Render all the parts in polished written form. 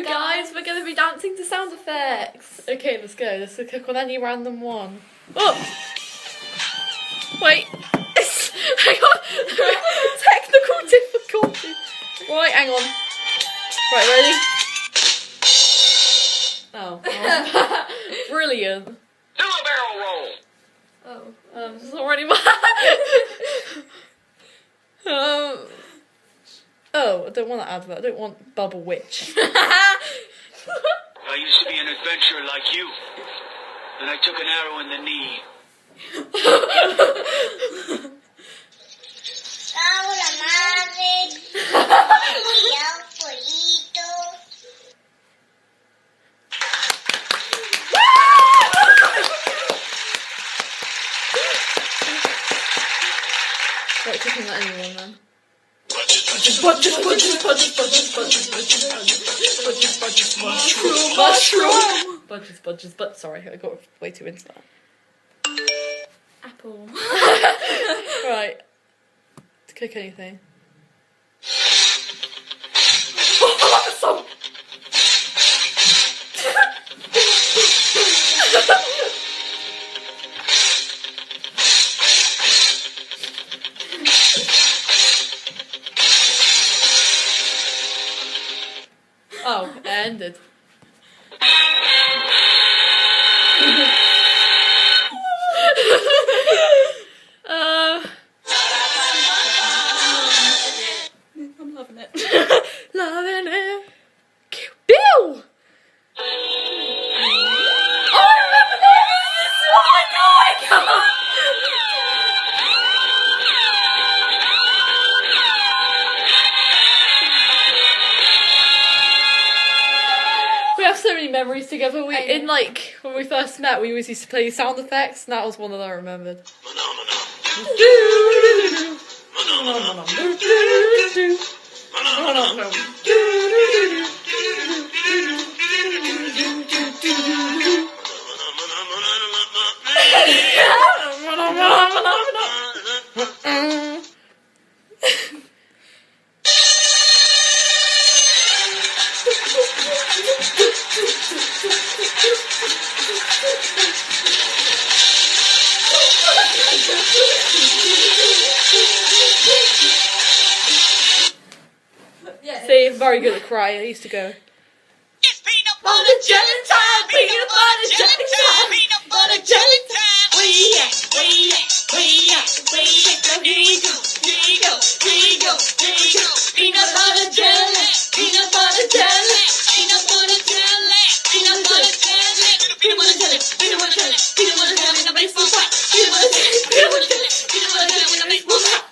Hello guys, we're going to be dancing to sound effects. Okay, let's go. Let's click on any random one. Oh! Wait. Hang on. Technical difficulty. Right, hang on. Right, ready? Oh. Brilliant. Do a barrel roll. Oh. This is already mine. Oh, I don't want that advert. I don't want Bubble Witch. I used to be an adventurer like you. Then I took an arrow in the knee. Hola, madre. Y un pollito. Right, clicking at anyone then. Mushroom. Budges, but sorry, I got way too into that. Apple. Right. To click anything. Oh, oh, it ended. I'm loving it. Loving it. Bill! Oh, I remember this! Oh my god! We have so many memories together. In like when we first met, we always used to play sound effects, and that was one that I remembered. Yeah. See, very good at cry. I used to go. It's peanut butter jelly time. Peanut butter jelly time. Peanut butter jelly time. Where you at? Where you at? Where you at? Where you at? Here you go. Here you go. Here you go. Here you go. Peanut butter jelly. Peanut butter jelly. Peanut butter jelly. Peanut butter jelly. Peanut butter jelly. Peanut butter jelly. Peanut butter jelly in a baseball bat. Peanut butter jelly. Peanut butter jelly. Peanut butter jelly in a baseball bat.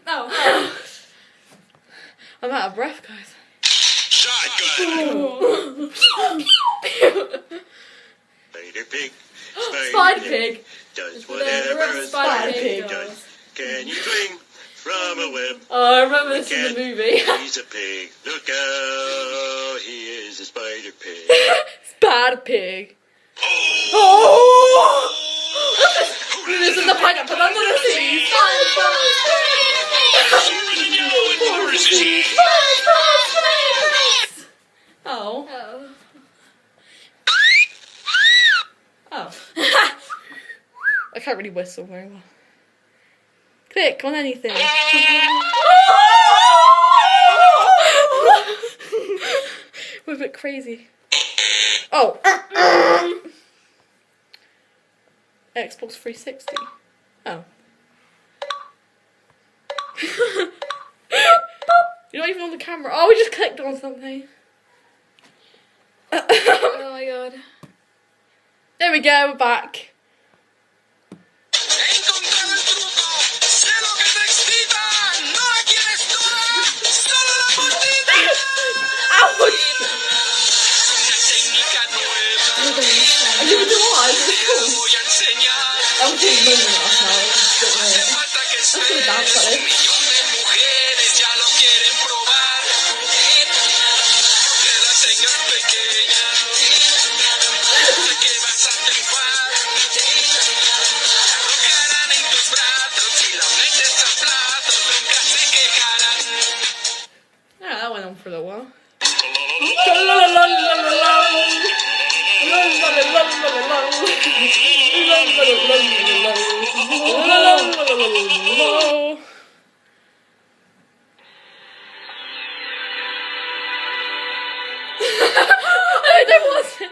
Oh. I'm out of breath, guys. Shotgun. Spider pig. Spider Pig. Does Whatever whatever a a spider spider pig pig does. does. Can you swing from a web? Oh, I remember this in the movie. He's a pig. Look out. He is a spider pig. Spider Pig. Oh! Oh! This is the pineapple under the sea. Oh. Oh. Oh. I can't really whistle very well. Click on anything. We're a bit crazy. Oh. Xbox 360. Oh. You're not even on the camera. Oh, we just clicked on something. Oh my god. There we go, we're back. I didn't do what? I'm doing moving ourselves. I'm gonna dance like this. There wasn't.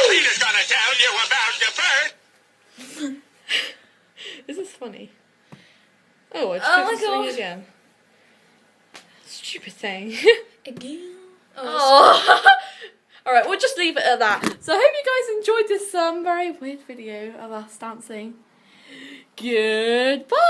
Peter's gonna tell you about the bird. Is this funny? Oh, I just Oh oh my my God. again. Stupid thing. Again. Oh. Alright, we'll just leave it at that. So I hope you guys enjoyed this very weird video of us dancing. Goodbye!